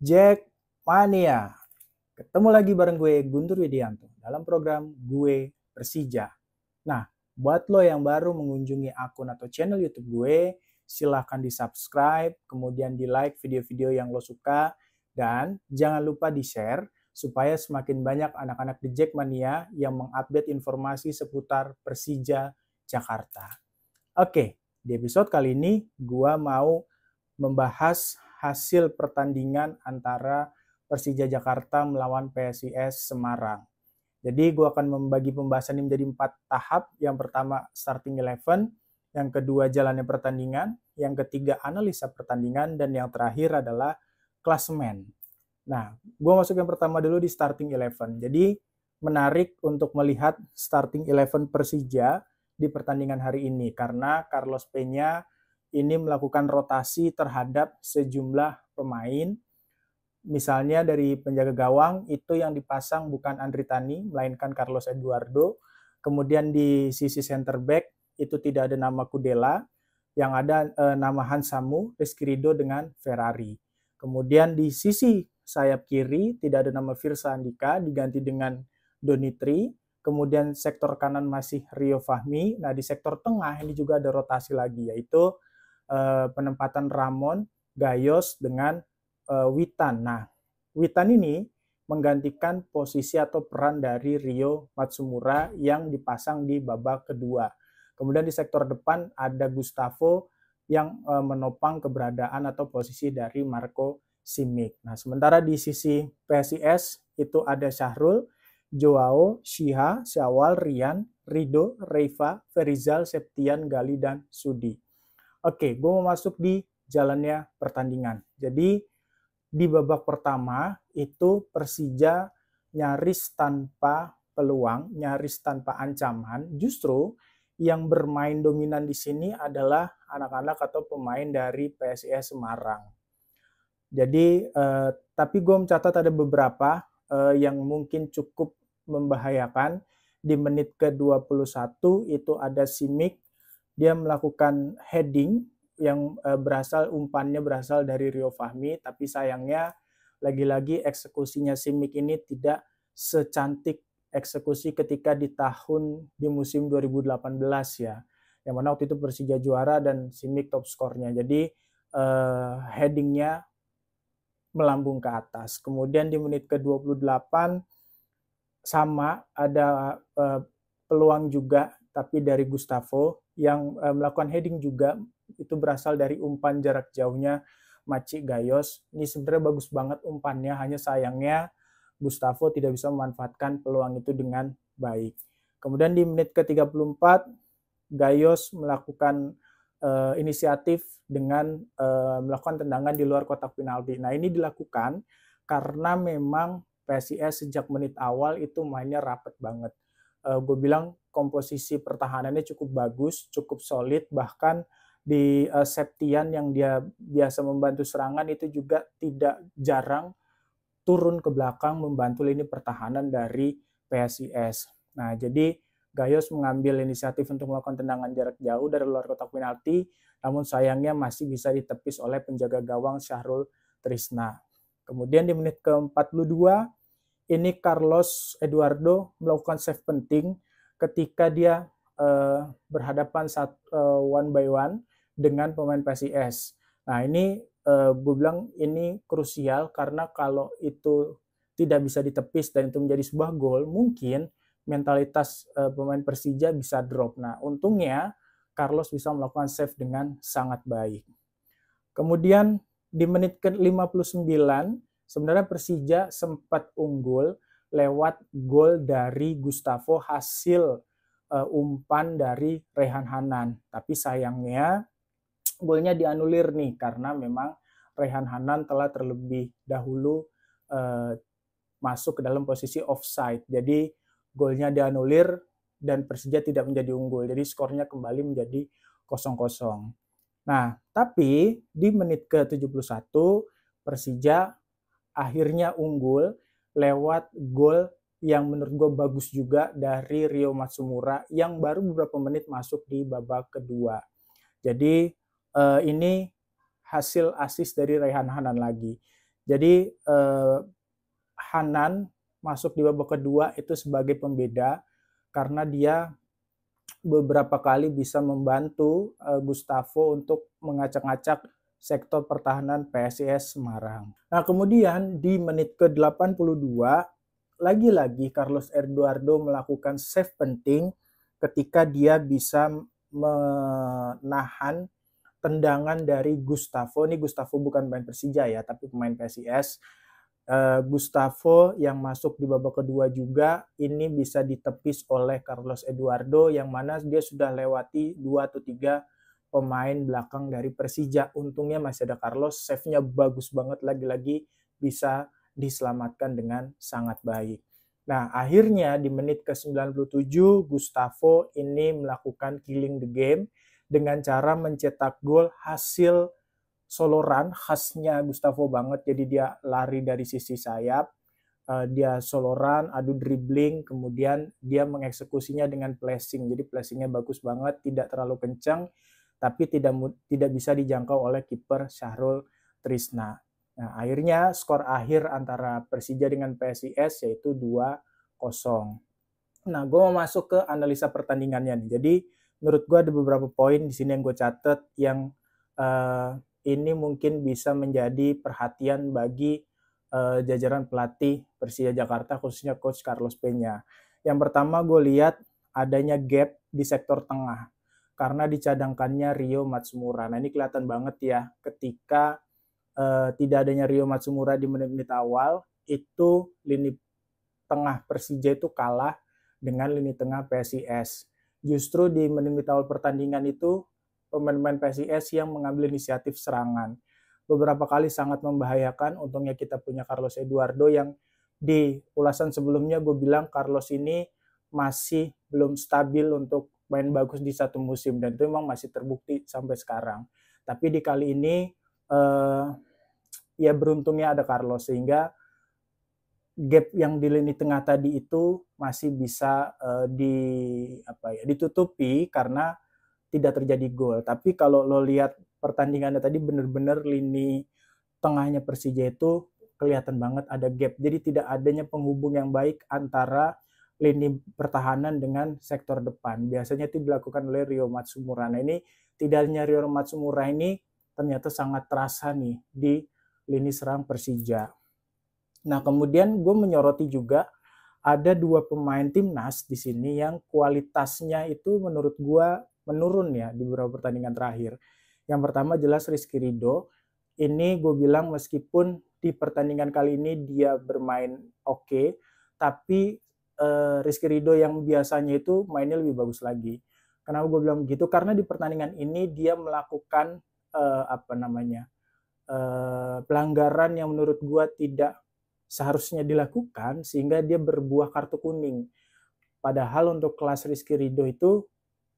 Jackmania. Ketemu lagi bareng gue Guntur Widianto dalam program Gue Persija. Nah, buat lo yang baru mengunjungi akun atau channel YouTube gue, silahkan di-subscribe, kemudian di-like video-video yang lo suka, dan jangan lupa di-share supaya semakin banyak anak-anak The Jackmania yang mengupdate informasi seputar Persija Jakarta. Oke, di episode kali ini gue mau membahas hasil pertandingan antara Persija Jakarta melawan PSIS Semarang. Jadi gue akan membagi pembahasan ini menjadi 4 tahap. Yang pertama starting 11, yang kedua jalannya pertandingan, yang ketiga analisa pertandingan, dan yang terakhir adalah klasemen. Nah, gue masuk yang pertama dulu di starting 11. Jadi menarik untuk melihat starting 11 Persija di pertandingan hari ini karena Carlos Peña ini melakukan rotasi terhadap sejumlah pemain. Misalnya dari penjaga gawang itu yang dipasang bukan Andri Tani, melainkan Carlos Eduardo. Kemudian di sisi center back itu tidak ada nama Kudela, yang ada nama Hansamu, Rizky Ridho dengan Ferrari. Kemudian di sisi sayap kiri tidak ada nama Firsa Andika, diganti dengan Donitri. Kemudian sektor kanan masih Rio Fahmi. Nah di sektor tengah ini juga ada rotasi lagi, yaitu penempatan Ramon, Gayos dengan Witan. Nah, Witan ini menggantikan posisi atau peran dari Rio Matsumura yang dipasang di babak kedua. Kemudian di sektor depan ada Gustavo yang menopang keberadaan atau posisi dari Marco Simic. Nah, sementara di sisi PSIS itu ada Syahrul, Joao, Shiha, Syawal, Rian, Rido, Reifa, Ferizal, Septian, Gali, dan Sudi. Oke, gue mau masuk di jalannya pertandingan. Jadi di babak pertama itu Persija nyaris tanpa peluang, nyaris tanpa ancaman. Justru yang bermain dominan di sini adalah anak-anak atau pemain dari PSIS Semarang. Jadi, tapi gue mencatat ada beberapa yang mungkin cukup membahayakan. Di menit ke-21 itu ada Simic, dia melakukan heading yang umpannya berasal dari Rio Fahmi, tapi sayangnya lagi-lagi eksekusinya Simic ini tidak secantik eksekusi ketika di musim 2018 ya, yang mana waktu itu Persija juara dan Simic top skornya. Jadi headingnya melambung ke atas. Kemudian di menit ke-28 sama ada peluang juga, tapi dari Gustavo yang melakukan heading juga, itu berasal dari umpan jarak jauhnya Maci Gayos. Ini sebenarnya bagus banget umpannya, hanya sayangnya Gustavo tidak bisa memanfaatkan peluang itu dengan baik. Kemudian di menit ke-34 Gayos melakukan inisiatif dengan melakukan tendangan di luar kotak penalti. Nah, ini dilakukan karena memang PSIS sejak menit awal itu mainnya rapet banget. Gue bilang komposisi pertahanannya cukup bagus, cukup solid, bahkan di Septian yang dia biasa membantu serangan itu juga tidak jarang turun ke belakang membantu lini pertahanan dari PSIS. Nah, jadi Gayos mengambil inisiatif untuk melakukan tendangan jarak jauh dari luar kotak penalti, namun sayangnya masih bisa ditepis oleh penjaga gawang Syahrul Trisna. Kemudian di menit ke-42 ini Carlos Eduardo melakukan save penting ketika dia berhadapan one by one dengan pemain PSIS. Nah, ini gue bilang ini krusial karena kalau itu tidak bisa ditepis dan itu menjadi sebuah gol, mungkin mentalitas pemain Persija bisa drop. Nah, untungnya Carlos bisa melakukan save dengan sangat baik. Kemudian di menit ke-59 sebenarnya Persija sempat unggul lewat gol dari Gustavo hasil umpan dari Rehan Hanan. Tapi sayangnya golnya dianulir nih karena memang Rehan Hanan telah terlebih dahulu masuk ke dalam posisi offside. Jadi golnya dianulir dan Persija tidak menjadi unggul. Jadi skornya kembali menjadi 0-0. Nah, tapi di menit ke-71 Persija akhirnya unggul lewat gol yang menurut gue bagus juga dari Rio Matsumura yang baru beberapa menit masuk di babak kedua. Jadi ini hasil assist dari Rehan Hanan lagi. Jadi Hanan masuk di babak kedua itu sebagai pembeda karena dia beberapa kali bisa membantu Gustavo untuk mengacak-acak sektor pertahanan PSIS Semarang. Nah, kemudian di menit ke-82 lagi-lagi Carlos Eduardo melakukan save penting ketika dia bisa menahan tendangan dari Gustavo. Ini Gustavo bukan pemain Persija ya, tapi pemain PSIS. Gustavo yang masuk di babak kedua juga ini bisa ditepis oleh Carlos Eduardo yang mana dia sudah lewati 2 atau 3 pemain belakang dari Persija. Untungnya masih ada Carlos, save-nya bagus banget, lagi-lagi bisa diselamatkan dengan sangat baik. Nah, akhirnya di menit ke-97 Gustavo ini melakukan killing the game dengan cara mencetak gol hasil solo run khasnya Gustavo banget. Jadi dia lari dari sisi sayap, dia solo run, adu dribbling, kemudian dia mengeksekusinya dengan flashing. Jadi flashingnya bagus banget, tidak terlalu kencang, tapi tidak bisa dijangkau oleh kiper Syahrul Trisna. Nah, akhirnya skor akhir antara Persija dengan PSIS yaitu 2-0. Nah, gue mau masuk ke analisa pertandingannya nih. Jadi menurut gue ada beberapa poin di sini yang gue catat yang ini mungkin bisa menjadi perhatian bagi jajaran pelatih Persija Jakarta, khususnya Coach Carlos Peña. Yang pertama gue lihat adanya gap di sektor tengah karena dicadangkannya Rio Matsumura. Nah, ini kelihatan banget ya ketika tidak adanya Rio Matsumura di menit-menit awal, itu lini tengah Persija itu kalah dengan lini tengah PSIS. Justru di menit-menit awal pertandingan itu pemain-pemain PSIS yang mengambil inisiatif serangan. Beberapa kali sangat membahayakan, untungnya kita punya Carlos Eduardo yang di ulasan sebelumnya gue bilang Carlos ini masih belum stabil untuk main bagus di satu musim, dan itu memang masih terbukti sampai sekarang. Tapi di kali ini ya beruntungnya ada Carlos sehingga gap yang di lini tengah tadi itu masih bisa ditutupi karena tidak terjadi gol. Tapi kalau lo lihat pertandingannya tadi benar-benar lini tengahnya Persija itu kelihatan banget ada gap. Jadi tidak adanya penghubung yang baik antara lini pertahanan dengan sektor depan. Biasanya itu dilakukan oleh Rio Matsumura. Nah, ini tidak hanya Rio Matsumura ini ternyata sangat terasa nih di lini serang Persija. Nah, kemudian gue menyoroti juga ada 2 pemain timnas di sini yang kualitasnya itu menurut gue menurun ya di beberapa pertandingan terakhir. Yang pertama jelas Rizky Ridho. Ini gue bilang meskipun di pertandingan kali ini dia bermain oke, tapi Rizky Ridho yang biasanya itu mainnya lebih bagus lagi. Kenapa gue bilang begitu? Karena di pertandingan ini dia melakukan pelanggaran yang menurut gue tidak seharusnya dilakukan sehingga dia berbuah kartu kuning. Padahal untuk kelas Rizky Ridho itu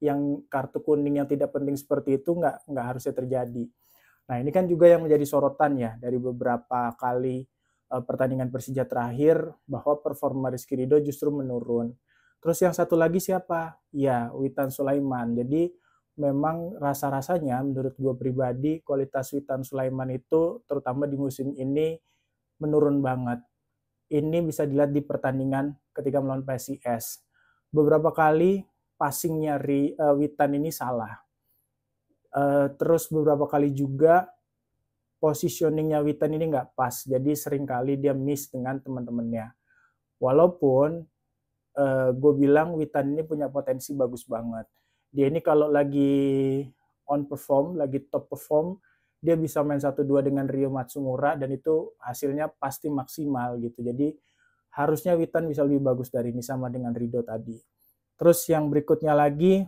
yang kartu kuning yang tidak penting seperti itu nggak harusnya terjadi. Nah, ini kan juga yang menjadi sorotan ya dari beberapa kali pertandingan Persija terakhir bahwa performa Rizky Ridho justru menurun. Terus yang satu lagi siapa? Ya, Witan Sulaiman. Jadi memang rasa-rasanya menurut gue pribadi kualitas Witan Sulaiman itu terutama di musim ini menurun banget. Ini bisa dilihat di pertandingan ketika melawan PSIS. Beberapa kali passingnya Witan ini salah. Terus beberapa kali juga positioningnya Witan ini nggak pas, jadi seringkali dia miss dengan teman-temannya. Walaupun gue bilang Witan ini punya potensi bagus banget. Dia ini kalau lagi on perform, lagi top perform, dia bisa main 1-2 dengan Rio Matsumura dan itu hasilnya pasti maksimal gitu. Jadi harusnya Witan bisa lebih bagus dari ini sama dengan Ridho tadi. Terus yang berikutnya lagi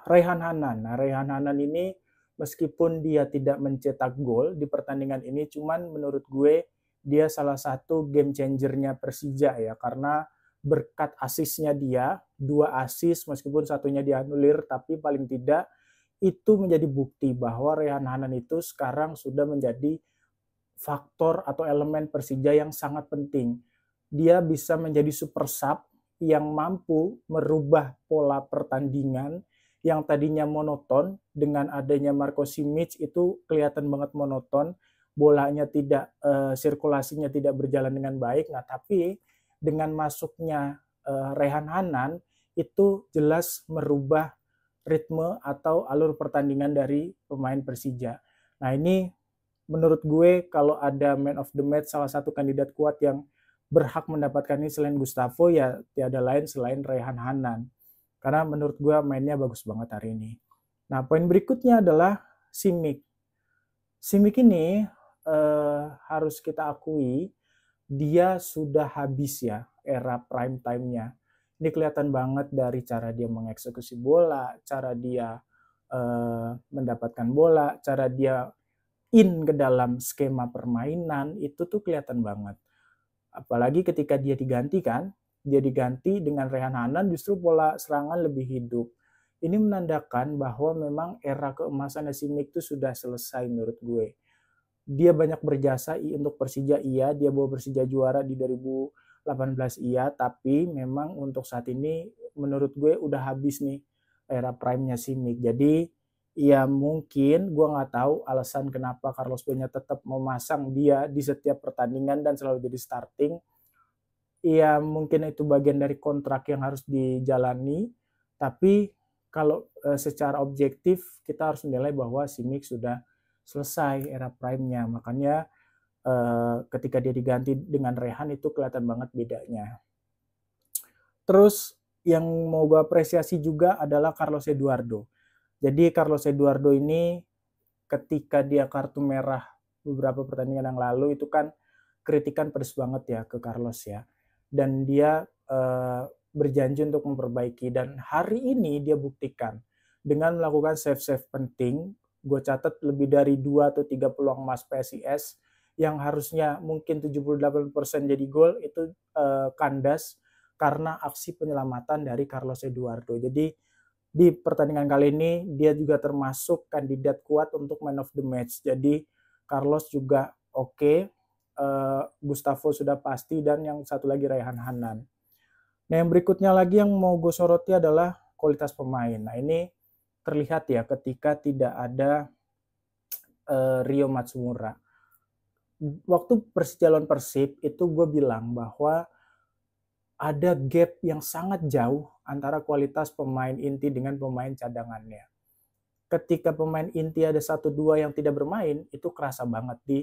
Raihan Hanan. Nah, Raihan Hanan ini meskipun dia tidak mencetak gol di pertandingan ini, cuman menurut gue dia salah satu game changernya Persija ya, karena berkat asisnya dia, 2 asis meskipun satunya dianulir, tapi paling tidak itu menjadi bukti bahwa Raihan Hanan itu sekarang sudah menjadi faktor atau elemen Persija yang sangat penting. Dia bisa menjadi super sub yang mampu merubah pola pertandingan yang tadinya monoton. Dengan adanya Marco Simic itu kelihatan banget monoton. bolanya tidak sirkulasinya tidak berjalan dengan baik. Nah, tapi dengan masuknya Rehan Hanan itu jelas merubah ritme atau alur pertandingan dari pemain Persija. Nah, ini menurut gue kalau ada man of the match, salah satu kandidat kuat yang berhak mendapatkan ini selain Gustavo, ya tiada lain selain Rehan Hanan. Karena menurut gue mainnya bagus banget hari ini. Nah, poin berikutnya adalah Simic. Simic ini harus kita akui dia sudah habis ya era prime time-nya. Ini kelihatan banget dari cara dia mengeksekusi bola, cara dia mendapatkan bola, cara dia in ke dalam skema permainan, itu tuh kelihatan banget. Apalagi ketika dia diganti kan, dia diganti dengan Rehan Hanan, justru pola serangan lebih hidup. Ini menandakan bahwa memang era keemasan Simic itu sudah selesai menurut gue. Dia banyak berjasa untuk Persija, iya, dia bawa Persija juara di 2018, iya, tapi memang untuk saat ini menurut gue udah habis nih era prime-nya Simic. Jadi ya mungkin gue nggak tahu alasan kenapa Carlos Benya tetap memasang dia di setiap pertandingan dan selalu jadi starting. Ya mungkin itu bagian dari kontrak yang harus dijalani, tapi kalau secara objektif kita harus menilai bahwa Simic sudah selesai era prime-nya. Makanya ketika dia diganti dengan Rehan itu kelihatan banget bedanya. Terus yang mau gue apresiasi juga adalah Carlos Eduardo. Jadi Carlos Eduardo ini ketika dia kartu merah beberapa pertandingan yang lalu itu kan kritikan pedes banget ya ke Carlos ya. Dan dia berjanji untuk memperbaiki, dan hari ini dia buktikan dengan melakukan save-save penting. Gue catat lebih dari 2 atau 3 peluang emas PSIS yang harusnya mungkin 78% jadi gol itu kandas karena aksi penyelamatan dari Carlos Eduardo. Jadi di pertandingan kali ini dia juga termasuk kandidat kuat untuk man of the match. Jadi Carlos juga oke, Gustavo sudah pasti, dan yang satu lagi Rehan Hanan. Nah, yang berikutnya lagi yang mau gue soroti adalah kualitas pemain. Nah, ini terlihat ya ketika tidak ada Rio Matsumura. Waktu Persija lawan Persib itu gue bilang bahwa ada gap yang sangat jauh antara kualitas pemain inti dengan pemain cadangannya. Ketika pemain inti ada 1-2 yang tidak bermain, itu kerasa banget di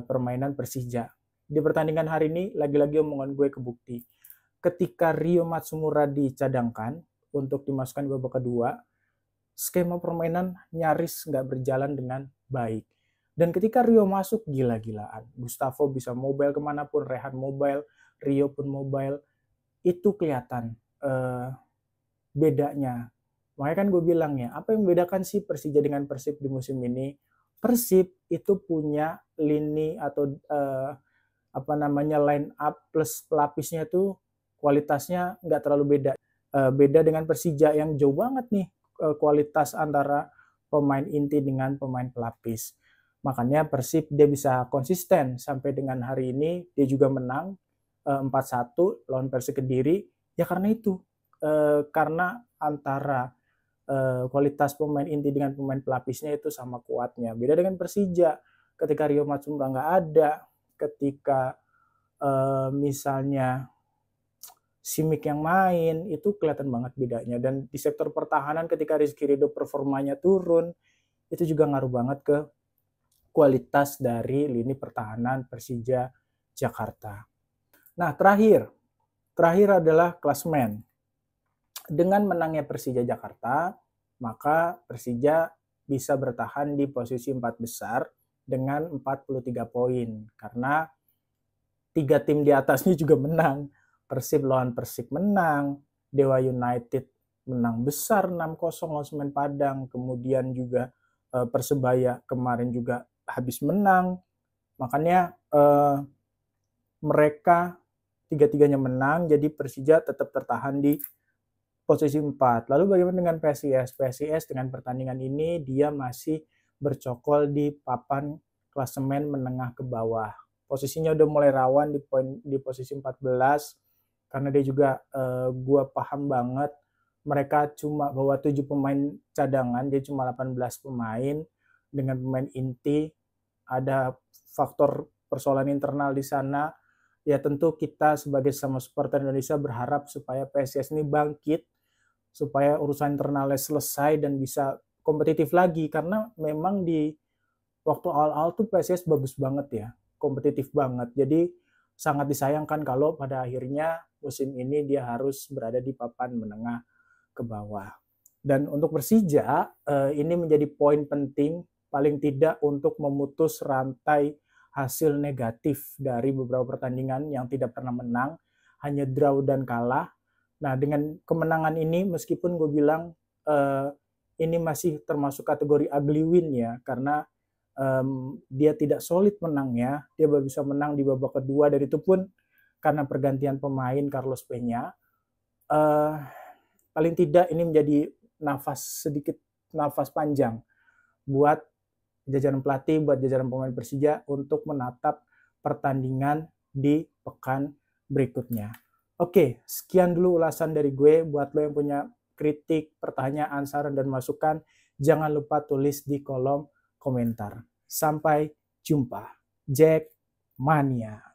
permainan Persija. Di pertandingan hari ini, lagi-lagi omongan gue kebukti. Ketika Rio Matsumura dicadangkan untuk dimasukkan di babak kedua, skema permainan nyaris nggak berjalan dengan baik. Dan ketika Rio masuk, gila-gilaan. Gustavo bisa mobile kemanapun, Rehan mobile, Rio pun mobile. Itu kelihatan bedanya. Makanya kan gue bilang ya, apa yang membedakan sih Persija dengan Persib di musim ini? Persib itu punya lini atau line up plus pelapisnya itu kualitasnya nggak terlalu beda. Beda dengan Persija yang jauh banget nih kualitas antara pemain inti dengan pemain pelapis. Makanya Persib dia bisa konsisten sampai dengan hari ini, dia juga menang 4-1 lawan Persik Kediri. Ya karena itu, karena antara kualitas pemain inti dengan pemain pelapisnya itu sama kuatnya. Beda dengan Persija, ketika Rio Matsumura nggak ada, ketika misalnya Simic yang main, itu kelihatan banget bedanya. Dan di sektor pertahanan ketika Rizky Ridho performanya turun, itu juga ngaruh banget ke kualitas dari lini pertahanan Persija Jakarta. Nah, terakhir adalah klasemen. Dengan menangnya Persija Jakarta, maka Persija bisa bertahan di posisi 4 besar dengan 43 poin. Karena 3 tim di atasnya juga menang. Persib lawan Persik menang, Dewa United menang besar 6-0 lawan Semen Padang, kemudian juga Persebaya kemarin juga habis menang. Makanya mereka tiga-tiganya menang, jadi Persija tetap tertahan di posisi 4. Lalu bagaimana dengan PSIS? PSIS dengan pertandingan ini dia masih bercokol di papan klasemen menengah ke bawah. Posisinya udah mulai rawan di posisi 14, karena dia juga gua paham banget mereka cuma bawa 7 pemain cadangan, dia cuma 18 pemain dengan pemain inti. ada faktor persoalan internal di sana. Ya tentu kita sebagai sama supporter Indonesia berharap supaya PSIS ini bangkit, supaya urusan internalnya selesai dan bisa kompetitif lagi, karena memang di waktu awal-awal tuh PSIS bagus banget ya, kompetitif banget. Jadi sangat disayangkan kalau pada akhirnya musim ini dia harus berada di papan menengah ke bawah. Dan untuk Persija, ini menjadi poin penting paling tidak untuk memutus rantai hasil negatif dari beberapa pertandingan yang tidak pernah menang, hanya draw dan kalah. Nah, dengan kemenangan ini meskipun gue bilang ini masih termasuk kategori ugly win ya, karena dia tidak solid menangnya, dia baru bisa menang di babak kedua, dan itu pun karena pergantian pemain Carlos Peña. Paling tidak ini menjadi sedikit nafas panjang buat jajaran pelatih, buat jajaran pemain Persija untuk menatap pertandingan di pekan berikutnya. Oke, sekian dulu ulasan dari gue. Buat lo yang punya kritik, pertanyaan, saran, dan masukan, jangan lupa tulis di kolom komentar. Sampai jumpa. Jack Mania.